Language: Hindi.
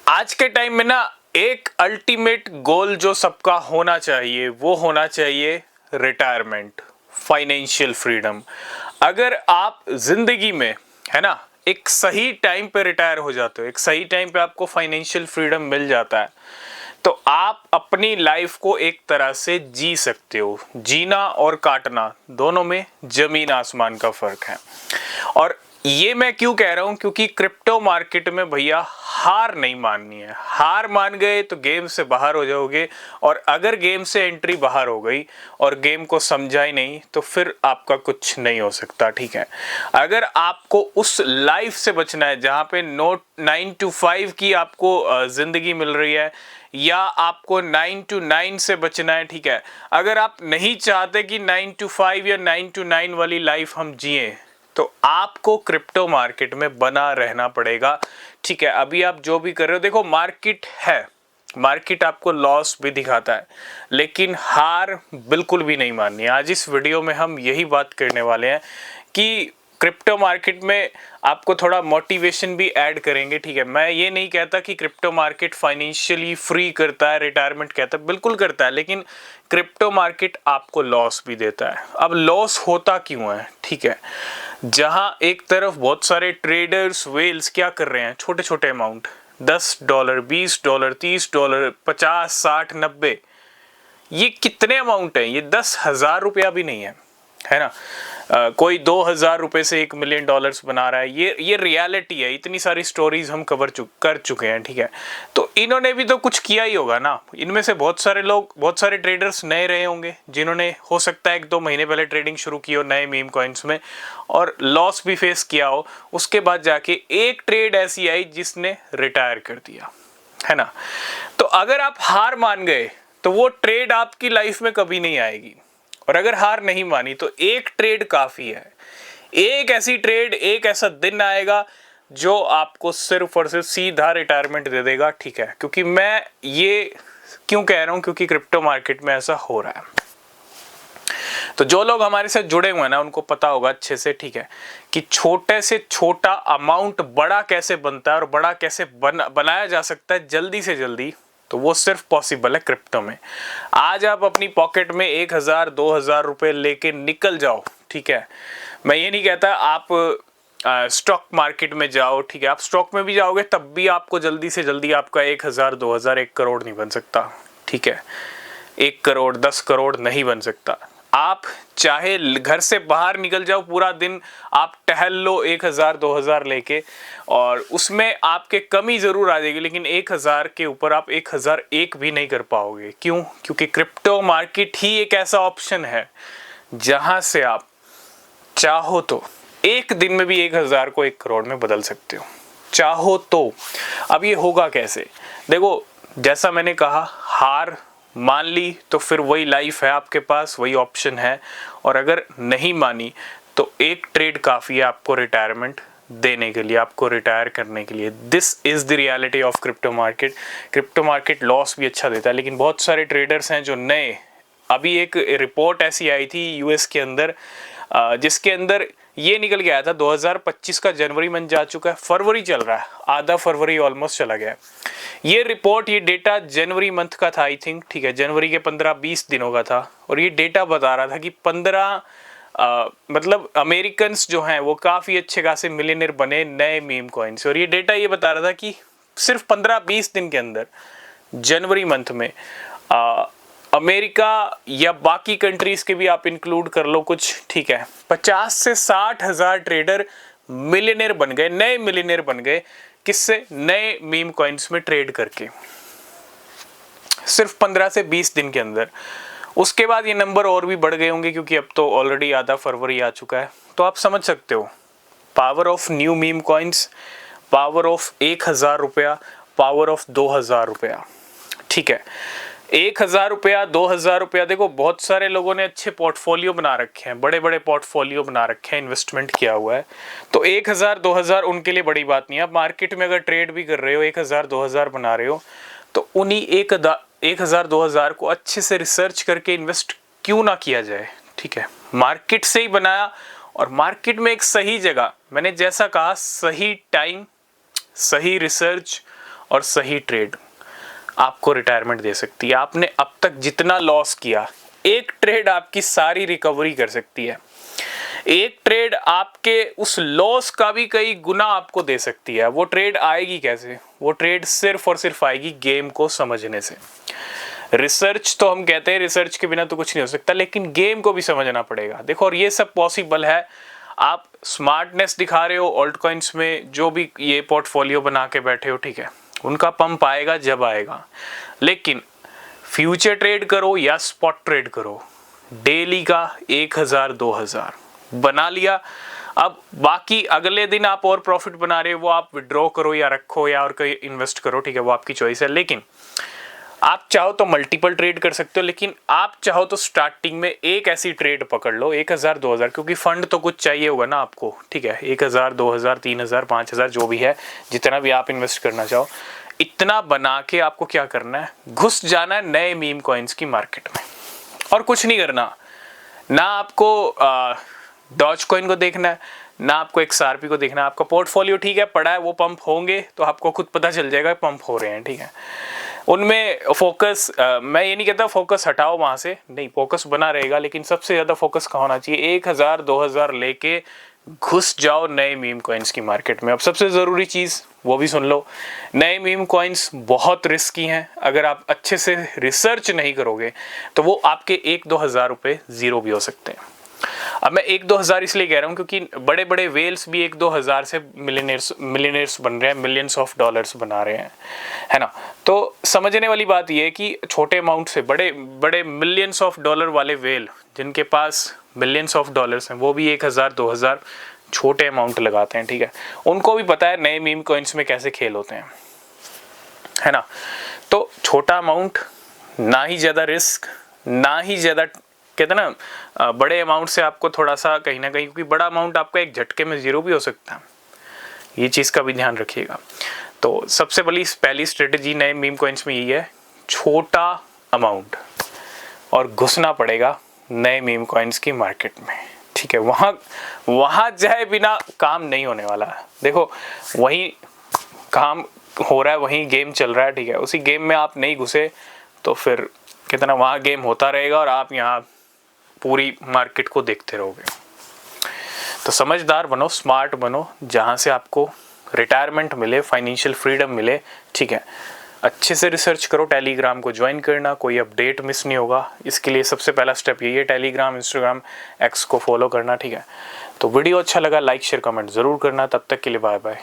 आज के टाइम में ना एक अल्टीमेट गोल जो सबका होना चाहिए वो होना चाहिए रिटायरमेंट, फाइनेंशियल फ्रीडम। अगर आप जिंदगी में, है ना, एक सही टाइम पे रिटायर हो जाते हो, एक सही टाइम पे आपको फाइनेंशियल फ्रीडम मिल जाता है, तो आप अपनी लाइफ को एक तरह से जी सकते हो। जीना और काटना दोनों में जमीन आसमान का फर्क है। और ये मैं क्यों कह रहा हूं, क्योंकि क्रिप्टो मार्केट में भैया हार नहीं माननी है। हार मान गए तो गेम से बाहर हो जाओगे, और अगर गेम से एंट्री बाहर हो गई और गेम को समझा ही नहीं तो फिर आपका कुछ नहीं हो सकता। ठीक है, अगर आपको उस लाइफ से बचना है जहां पे नो 9 to 5 की आपको जिंदगी मिल रही है, या आपको 9 to 9 से बचना है, ठीक है, अगर आप नहीं चाहते कि 9 to 5 या 9 to 9 वाली लाइफ हम जिए, तो आपको क्रिप्टो मार्केट में बना रहना पड़ेगा। ठीक है, अभी आप जो भी कर रहे हो, देखो मार्केट है, मार्केट आपको लॉस भी दिखाता है, लेकिन हार बिल्कुल भी नहीं माननी है। आज इस वीडियो में हम यही बात करने वाले हैं कि क्रिप्टो मार्केट में आपको थोड़ा मोटिवेशन भी ऐड करेंगे। ठीक है, मैं ये नहीं कहता कि क्रिप्टो मार्केट फाइनेंशियली फ्री करता है, रिटायरमेंट कहता है, बिल्कुल करता है, लेकिन क्रिप्टो मार्केट आपको लॉस भी देता है। अब लॉस होता क्यों है? ठीक है, जहां एक तरफ बहुत सारे ट्रेडर्स वेल्स क्या कर रहे हैं, छोटे छोटे अमाउंट, $10, $20, $30, 50, 60, 90, ये कितने अमाउंट है? ये 10,000 रुपया भी नहीं है ना। कोई 2,000 रुपए से $1 मिलियन बना रहा है। ये रियलिटी है। इतनी सारी स्टोरीज हम कर चुके हैं। ठीक है, तो इन्होंने भी तो कुछ किया ही होगा ना। इनमें से बहुत सारे लोग, बहुत सारे ट्रेडर्स नए रहे होंगे, जिन्होंने हो सकता है 1-2 महीने पहले ट्रेडिंग शुरू की हो नए मीम कॉइन्स में, और लॉस भी फेस किया हो। उसके बाद जाके एक ट्रेड ऐसी आई जिसने रिटायर कर दिया, है ना। तो अगर आप हार मान गए तो वो ट्रेड आपकी लाइफ में कभी नहीं आएगी। और अगर हार नहीं मानी तो एक ट्रेड काफी है। एक ऐसी ट्रेड, एक ऐसा दिन आएगा जो आपको सिर्फ और सिर्फ सीधा रिटायरमेंट दे देगा। ठीक है, क्योंकि मैं ये क्यों कह रहा हूं, क्योंकि क्रिप्टो मार्केट में ऐसा हो रहा है। तो जो लोग हमारे साथ जुड़े हुए हैं ना, उनको पता होगा अच्छे से, ठीक है, कि छोटे से छोटा अमाउंट बड़ा कैसे बनता है और बड़ा कैसे बनाया जा सकता है जल्दी से जल्दी। तो वो सिर्फ पॉसिबल है क्रिप्टो में। आज आप अपनी पॉकेट में 1,000 2,000 रुपए लेके निकल जाओ। ठीक है, मैं ये नहीं कहता आप स्टॉक मार्केट में जाओ। ठीक है, आप स्टॉक में भी जाओगे तब भी आपको जल्दी से जल्दी आपका 1,000 2,000 1 करोड़ नहीं बन सकता। ठीक है, 1 करोड़ 10 करोड़ नहीं बन सकता। आप चाहे घर से बाहर निकल जाओ, पूरा दिन आप टहल लो 1,000 2,000 लेके, और उसमें आपके कमी जरूर आ जाएगी, लेकिन 1,000 के ऊपर आप 1,001 भी नहीं कर पाओगे। क्यों? क्योंकि क्रिप्टो मार्केट ही एक ऐसा ऑप्शन है जहां से आप चाहो तो एक दिन में भी 1,000 को 1 करोड़ में बदल सकते हो, चाहो तो। अब ये होगा कैसे? देखो, जैसा मैंने कहा, हार मान ली तो फिर वही लाइफ है आपके पास, वही ऑप्शन है। और अगर नहीं मानी तो एक ट्रेड काफ़ी है आपको रिटायरमेंट देने के लिए, आपको रिटायर करने के लिए। This is the reality of crypto market. Crypto market loss भी अच्छा देता है, लेकिन बहुत सारे ट्रेडर्स हैं जो नए, अभी एक रिपोर्ट ऐसी आई थी यूएस के अंदर, जिसके अंदर ये निकल के आया था 2025 का जनवरी मंथ जा चुका है, फरवरी चल रहा है, आधा फरवरी ऑलमोस्ट चला गया है। ये रिपोर्ट, ये डेटा जनवरी मंथ का था आई थिंक। ठीक है, जनवरी के 15-20 दिनों का था, और ये डेटा बता रहा था कि 15 मतलब अमेरिकन्स जो हैं वो काफ़ी अच्छे खासे मिलियनर बने नए मीम कॉइन से। और ये डेटा ये बता रहा था कि सिर्फ 15-20 दिन के अंदर, जनवरी मंथ में, अमेरिका या बाकी कंट्रीज के भी आप इंक्लूड कर लो कुछ, ठीक है, 50 से 60 हजार ट्रेडर मिलियनेयर बन गए, नए मिलियनेयर बन गए। किससे? नए मीम कॉइन्स में ट्रेड करके, सिर्फ 15 से 20 दिन के अंदर। उसके बाद ये नंबर और भी बढ़ गए होंगे, क्योंकि अब तो ऑलरेडी आधा फरवरी आ चुका है। तो आप समझ सकते हो power of new meme coins, power of 1,000 रुपया, पावर ऑफ 2,000 रुपया। ठीक है, 1,000 रुपया, 2,000 रुपया, देखो बहुत सारे लोगों ने अच्छे पोर्टफोलियो बना रखे हैं, बड़े बड़े पोर्टफोलियो बना रखे हैं, इन्वेस्टमेंट किया हुआ है। तो 1,000 2,000 उनके लिए बड़ी बात नहीं है। आप मार्केट में अगर ट्रेड भी कर रहे हो, 1,000 2,000 बना रहे हो, तो उन्हीं 1,000 2,000 को अच्छे से रिसर्च करके इन्वेस्ट क्यों ना किया जाए। ठीक है, मार्केट से ही बनाया, और मार्केट में एक सही जगह, मैंने जैसा कहा, सही टाइम, सही रिसर्च और सही ट्रेड आपको रिटायरमेंट दे सकती है। आपने अब तक जितना लॉस किया, एक ट्रेड आपकी सारी रिकवरी कर सकती है। एक ट्रेड आपके उस लॉस का भी कई गुना आपको दे सकती है। वो ट्रेड आएगी कैसे? वो ट्रेड सिर्फ और सिर्फ आएगी गेम को समझने से। रिसर्च तो हम कहते हैं रिसर्च के बिना तो कुछ नहीं हो सकता, लेकिन गेम को भी समझना पड़ेगा। देखो, और ये सब पॉसिबल है। आप स्मार्टनेस दिखा रहे हो ऑल्ट कॉइन्स में, जो भी ये पोर्टफोलियो बना के बैठे हो, ठीक है, उनका पंप आएगा जब आएगा। लेकिन फ्यूचर ट्रेड करो या स्पॉट ट्रेड करो, डेली का 1000 2000 बना लिया। अब बाकी अगले दिन आप और प्रॉफिट बना रहे हो, वो आप विड्रॉ करो या रखो या और कहीं इन्वेस्ट करो, ठीक है, वो आपकी चॉइस है। लेकिन आप चाहो तो मल्टीपल ट्रेड कर सकते हो, लेकिन आप चाहो तो स्टार्टिंग में एक ऐसी ट्रेड पकड़ लो 1000 2000, क्योंकि फंड तो कुछ चाहिए होगा ना आपको, ठीक है। 1000 2000 3000 5000 जो भी है, जितना भी आप इन्वेस्ट करना चाहो, इतना बना के आपको क्या करना है, घुस जाना है नए मीम कॉइन्स की मार्केट में, और कुछ नहीं करना। ना आपको डॉज कॉइन को देखना है, ना आपको XRP को देखना है। आपका पोर्टफोलियो ठीक है, पड़ा है, वो पंप होंगे तो आपको खुद पता चल जाएगा पंप हो रहे हैं, ठीक है। उनमें फोकस, मैं ये नहीं कहता फोकस हटाओ वहां से, नहीं, फोकस बना रहेगा, लेकिन सबसे ज्यादा फोकस कहाँ होना चाहिए? 1000 2000 लेके घुस जाओ नए मीम कॉइन्स की मार्केट में। अब सबसे जरूरी चीज वो भी सुन लो, नए मीम कॉइन्स बहुत रिस्की हैं। अगर आप अच्छे से रिसर्च नहीं करोगे तो वो आपके 1-2 हज़ार रुपए जीरो भी हो सकते हैं। अब मैं 1-2 हज़ार इसलिए कह रहा हूँ क्योंकि बड़े बड़े वेल्स भी 1-2 हज़ार से मिलियनेयर्स बन रहे हैं, मिलियंस ऑफ डॉलर्स बना रहे हैं, है ना। तो समझने वाली बात यह है कि छोटे अमाउंट से बड़े बड़े मिलियंस ऑफ डॉलर वाले वेल, जिनके पास मिलियंस ऑफ डॉलर्स हैं, वो भी 1000 2000 छोटे अमाउंट लगाते हैं, ठीक है। उनको भी पता है नए मीम कॉइन्स में कैसे खेल होते हैं, है ना। तो छोटा अमाउंट, ना ही ज़्यादा रिस्क, ना ही ज़्यादा, कहते हैं ना, बड़े अमाउंट से आपको थोड़ा सा कहीं ना कहीं, क्योंकि बड़ा अमाउंट आपका एक झटके में जीरो भी हो सकता है, ये चीज़ का भी ध्यान रखिएगा। तो सबसे पहली स्ट्रेटेजी नए मीम कॉइन्स में यही है, छोटा अमाउंट, और घुसना पड़ेगा नए मीम कॉइन्स की मार्केट में, ठीक है। वहाँ जाए बिना काम नहीं होने वाला है। देखो, वहीं काम हो रहा है, वहीं गेम चल रहा है, ठीक है। उसी गेम में आप नहीं घुसे तो फिर कितना वहाँ गेम होता रहेगा और आप यहाँ पूरी मार्केट को देखते रहोगे। तो समझदार बनो, स्मार्ट बनो, जहाँ से आपको रिटायरमेंट मिले, फाइनेंशियल फ्रीडम मिले, ठीक है। अच्छे से रिसर्च करो, टेलीग्राम को ज्वाइन करना, कोई अपडेट मिस नहीं होगा। इसके लिए सबसे पहला स्टेप यही है, टेलीग्राम, इंस्टाग्राम, एक्स को फॉलो करना, ठीक है। तो वीडियो अच्छा लगा लाइक शेयर कमेंट ज़रूर करना। तब तक के लिए बाय बाय।